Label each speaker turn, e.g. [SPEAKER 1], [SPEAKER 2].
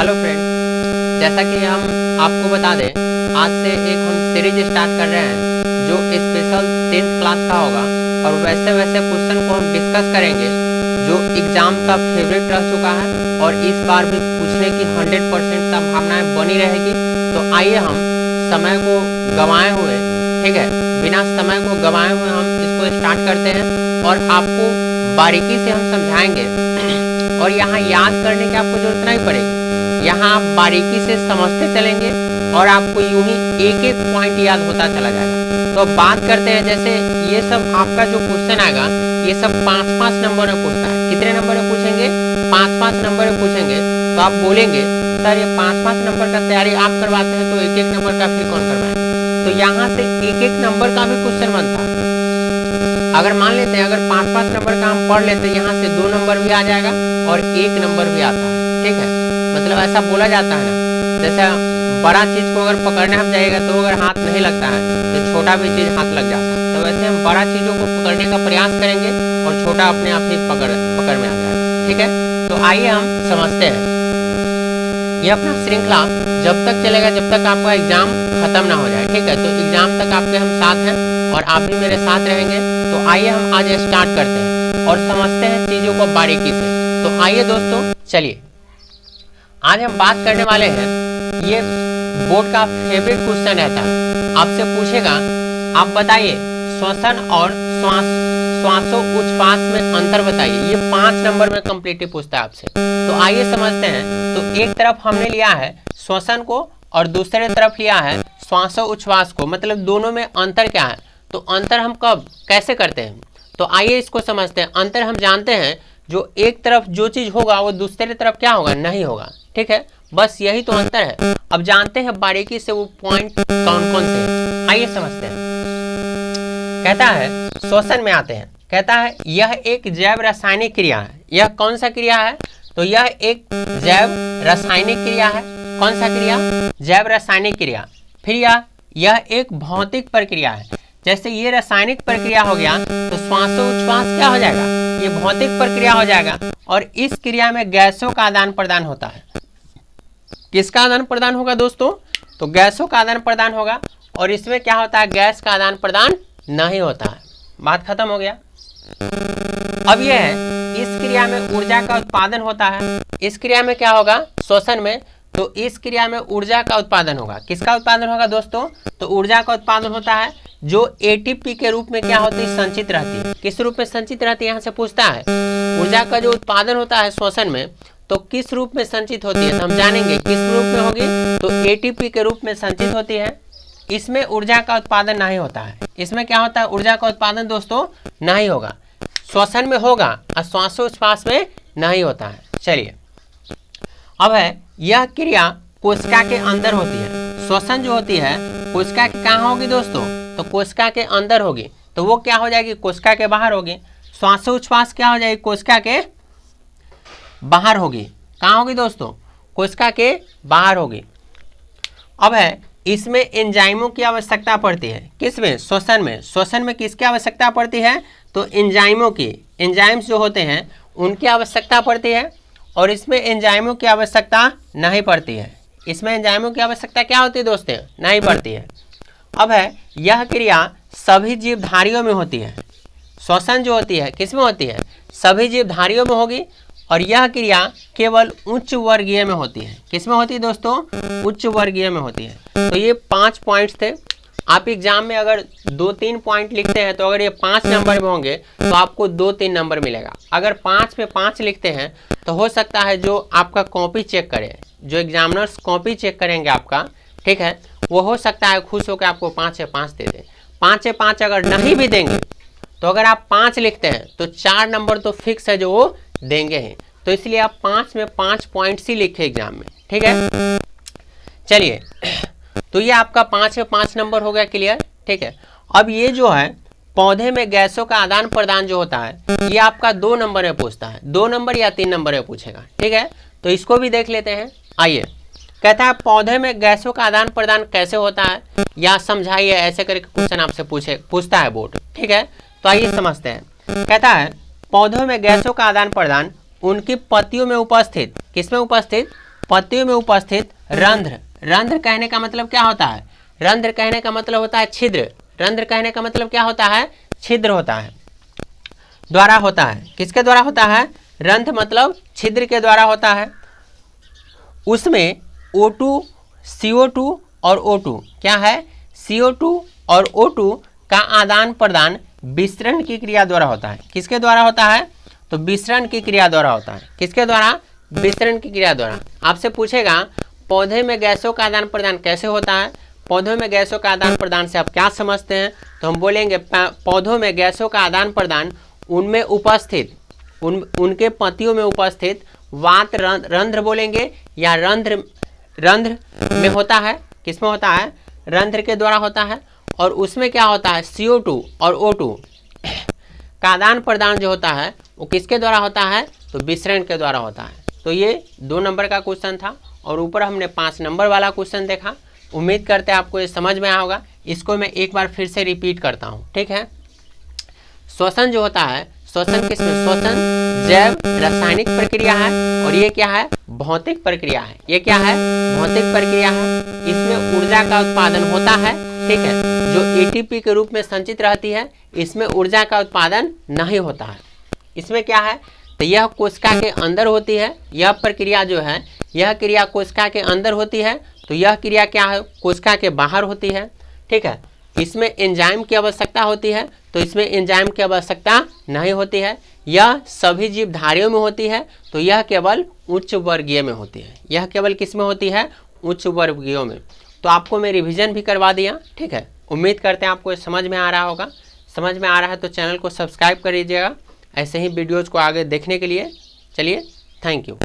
[SPEAKER 1] Hello friend, जैसा कि हम आपको बता दें, आज से एक हम सीरीज स्टार्ट कर रहे हैं जो स्पेशल 10th क्लास का होगा और वैसे क्वेश्चन को हम डिस्कस करेंगे जो एग्जाम का फेवरेट रह चुका है और इस बार भी पूछने की 100% संभावनाएं बनी रहेगी। तो आइए हम समय को गंवाए हुए, ठीक है, बिना समय को गंवाए हुए हम इसको स्टार्ट करते हैं और आपको बारीकी से हम समझाएंगे और यहाँ याद करने की आपको जरूरत नहीं पड़ेगी। यहाँ आप बारीकी से समझते चलेंगे और आपको यूं ही एक एक पॉइंट याद होता चला जाएगा। तो बात करते हैं, जैसे ये सब आपका जो क्वेश्चन आएगा ये सब 5-5 नंबर में पूछता है। कितने नंबर में पूछेंगे? 5-5 नंबर में पूछेंगे। तो आप बोलेंगे सर ये 5-5 नंबर का तैयारी आप करवाते हैं तो एक एक नंबर का फिर कौन करवाएंगे? तो यहाँ से एक एक नंबर का भी क्वेश्चन बनता है। अगर मान लेते हैं अगर 5-5 नंबर का हम पढ़ लेते हैं, यहाँ से 2 नंबर भी आ जाएगा और 1 नंबर भी आता है, ठीक है। मतलब ऐसा बोला जाता है ना, जैसे बड़ा चीज को अगर पकड़ने हम जाएगा तो अगर हाथ नहीं लगता है तो छोटा भी चीज हाथ लग जाता है। तो वैसे हम बड़ा चीजों को पकड़ने का प्रयास करेंगे और छोटा अपने आप ही पकड़ में आ जाएगा, ठीक है। तो आइए हम समझते हैं। ये अपना श्रृंखला जब तक चलेगा जब तक आपका एग्जाम खत्म ना हो जाए, ठीक है। तो एग्जाम तक आपके हम साथ हैं और आप भी मेरे साथ रहेंगे। तो आइए हम आज स्टार्ट करते हैं और समझते हैं चीजों को बारीकी से। तो आइए दोस्तों, चलिए आज हम बात करने वाले हैं, ये बोर्ड का फेवरेट क्वेश्चन रहता है। आपसे पूछेगा आप बताइए श्वसन और श्वासोच्छ्वास में अंतर बताइए। ये 5 नंबर में कंप्लीटली पूछता है आपसे। तो आइए समझते हैं। तो एक तरफ हमने लिया है श्वसन को और दूसरे तरफ लिया है श्वासोच्छ्वास को, मतलब दोनों में अंतर क्या है? तो अंतर हम कब कैसे करते हैं? तो आइए इसको समझते हैं। अंतर हम जानते हैं, जो एक तरफ जो चीज होगा वो दूसरे तरफ क्या होगा? नहीं होगा, ठीक है। बस यही तो अंतर है। अब जानते हैं बारीकी से वो पॉइंट कौन कौन से हैं। आइए समझते हैं। कहता है श्वसन में आते हैं। कहता है यह एक जैव रासायनिक क्रिया है। यह कौन सा क्रिया है? तो यह एक जैव रासायनिक क्रिया है। कौन सा क्रिया? जैव रासायनिक क्रिया। फिर यह एक भौतिक प्रक्रिया है। जैसे ये रासायनिक प्रक्रिया हो गया तो श्वासोच्छ्वास क्या हो जाएगा? ये भौतिक प्रक्रिया हो जाएगा। और इस क्रिया में गैसों का आदान प्रदान होता है। किसका आदान प्रदान होगा दोस्तों? तो गैसों का आदान प्रदान होगा। और इसमें क्या होता है? गैस का आदान प्रदान नहीं होता है। बात खत्म हो गया। अब यह है, इस क्रिया में ऊर्जा का उत्पादन होता है। इस क्रिया में क्या होगा? श्वसन में। तो इस क्रिया में ऊर्जा का उत्पादन होगा। किसका उत्पादन होगा दोस्तों? तो ऊर्जा का उत्पादन होता है जो एटीपी के रूप में क्या होती है? संचित रहती है। किस रूप में संचित रहती है? यहाँ से पूछता है। ऊर्जा का जो उत्पादन होता है श्वसन में, तो किस रूप में संचित होती है? तो हम जानेंगे किस रूप में होगी। तो एटीपी के रूप में संचित होती है। इसमें ऊर्जा का उत्पादन नहीं होता है। इसमें क्या होता है? ऊर्जा का उत्पादन दोस्तों नहीं होगा। श्वसन में होगा और श्वासोच्छ्वास में नहीं होता है। चलिए अब है, यह क्रिया कोशिका के अंदर होती है। श्वसन जो होती है कोशिका के कहाँ होगी दोस्तों? तो कोशिका के अंदर होगी। तो वो क्या हो जाएगी? कोशिका के बाहर होगी। श्वासोच्छ्वास क्या हो जाएगी? कोशिका के बाहर होगी। कहाँ होगी दोस्तों? कोशिका के बाहर होगी। अब है, इसमें एंजाइमों की आवश्यकता पड़ती है। किसमें? श्वसन में। श्वसन में किसकी आवश्यकता पड़ती है? तो एंजाइमों की। एंजाइम्स जो होते हैं उनकी आवश्यकता पड़ती है। और इसमें एंजाइमों की आवश्यकता नहीं पड़ती है। इसमें एंजाइमों की आवश्यकता क्या होती है दोस्तों? नहीं पड़ती है। अब है, यह क्रिया सभी जीवधारियों में होती है। श्वसन जो होती है किसमें होती है? सभी जीवधारियों में होगी। और यह क्रिया केवल उच्च वर्गीय में होती है। किसमें होती है दोस्तों? उच्च वर्गीय में होती है। तो ये 5 पॉइंट्स थे। आप एग्जाम में अगर 2-3 पॉइंट लिखते हैं तो अगर ये 5 नंबर में होंगे तो आपको 2-3 नंबर मिलेगा। अगर 5 में 5 लिखते हैं तो हो सकता है जो आपका कॉपी चेक करे, जो एग्जामिनर्स कॉपी चेक करेंगे आपका, ठीक है, वो हो सकता है खुश होकर आपको 5 से 5 दे दें। 5 से 5 अगर नहीं भी देंगे तो अगर आप 5 लिखते हैं तो 4 नंबर तो फिक्स है जो वो देंगे ही। तो इसलिए आप 5 में 5 पॉइंट्स ही लिखे एग्जाम में, ठीक है। चलिए, तो ये आपका 5 में 5 नंबर हो गया क्लियर, ठीक है। अब ये जो है पौधे में गैसों का आदान प्रदान जो होता है ये आपका 2 नंबर में पूछता है। 2 नंबर या 3 नंबर में पूछेगा, ठीक है। तो इसको भी देख लेते हैं। आइए, कहता है पौधे में गैसों का आदान प्रदान कैसे होता है या समझाइए, ऐसे करके क्वेश्चन आपसे पूछता है बोर्ड, ठीक है। तो आइए समझते हैं। कहता है पौधों में गैसों का आदान प्रदान उनकी पत्तियों में उपस्थित, किसमें उपस्थित? पत्तियों में उपस्थित रंध्र, रंध्र कहने का मतलब क्या होता है? रंध्र कहने का मतलब होता है छिद्र, रंध्र कहने का मतलब क्या होता है? छिद्र होता है, द्वारा होता है। किसके द्वारा होता है? रंध्र मतलब छिद्र के द्वारा होता है। उसमें O2, CO2 और O2 क्या है? CO2 और O2 का आदान प्रदान विसरण की क्रिया द्वारा होता है। किसके द्वारा होता है? तो विसरण की क्रिया द्वारा होता है। किसके द्वारा? विसरण की क्रिया द्वारा। आपसे पूछेगा पौधे में गैसों का आदान प्रदान कैसे होता है? पौधों में गैसों का आदान प्रदान से आप क्या समझते हैं? तो हम बोलेंगे पौधों में गैसों का आदान प्रदान उनमें उपस्थित उनके पत्तियों में उपस्थित वात रंध्र बोलेंगे, या रंध्र में होता है। किसमें होता है? रंध्र के द्वारा होता है। और उसमें क्या होता है? CO2 और O2 का आदान प्रदान जो होता है वो किसके द्वारा होता है? तो विसरण के द्वारा होता है। तो ये 2 नंबर का क्वेश्चन था और ऊपर हमने 5 नंबर वाला क्वेश्चन देखा। उम्मीद करते हैं आपको ये समझ में आया होगा। इसको मैं एक बार फिर से रिपीट करता हूँ, ठीक है। श्वसन जो होता है, श्वसन किसमें? श्वसन जैव रासायनिक प्रक्रिया है और ये क्या है? भौतिक प्रक्रिया है। ये क्या है? भौतिक प्रक्रिया है। इसमें ऊर्जा का उत्पादन होता है, ठीक है, जो ATP के रूप में संचित रहती है। इसमें ऊर्जा का उत्पादन नहीं होता है। इसमें क्या है? तो यह कोशिका के अंदर होती है। यह प्रक्रिया जो है, यह क्रिया कोशिका के अंदर होती है। तो यह क्रिया क्या है? कोशिका के बाहर होती है, ठीक है। इसमें एंजाइम की आवश्यकता होती है, तो इसमें एंजाइम की आवश्यकता नहीं होती है। यह सभी जीवधारियों में होती है, तो यह केवल उच्च वर्गीय में होती है। यह केवल किस में होती है? उच्च वर्गीयों में। तो आपको मैं रिवीजन भी करवा दिया, ठीक है। उम्मीद करते हैं आपको समझ में आ रहा होगा। समझ में आ रहा है तो चैनल को सब्सक्राइब कर लीजिएगा ऐसे ही वीडियोज़ को आगे देखने के लिए। चलिए, थैंक यू।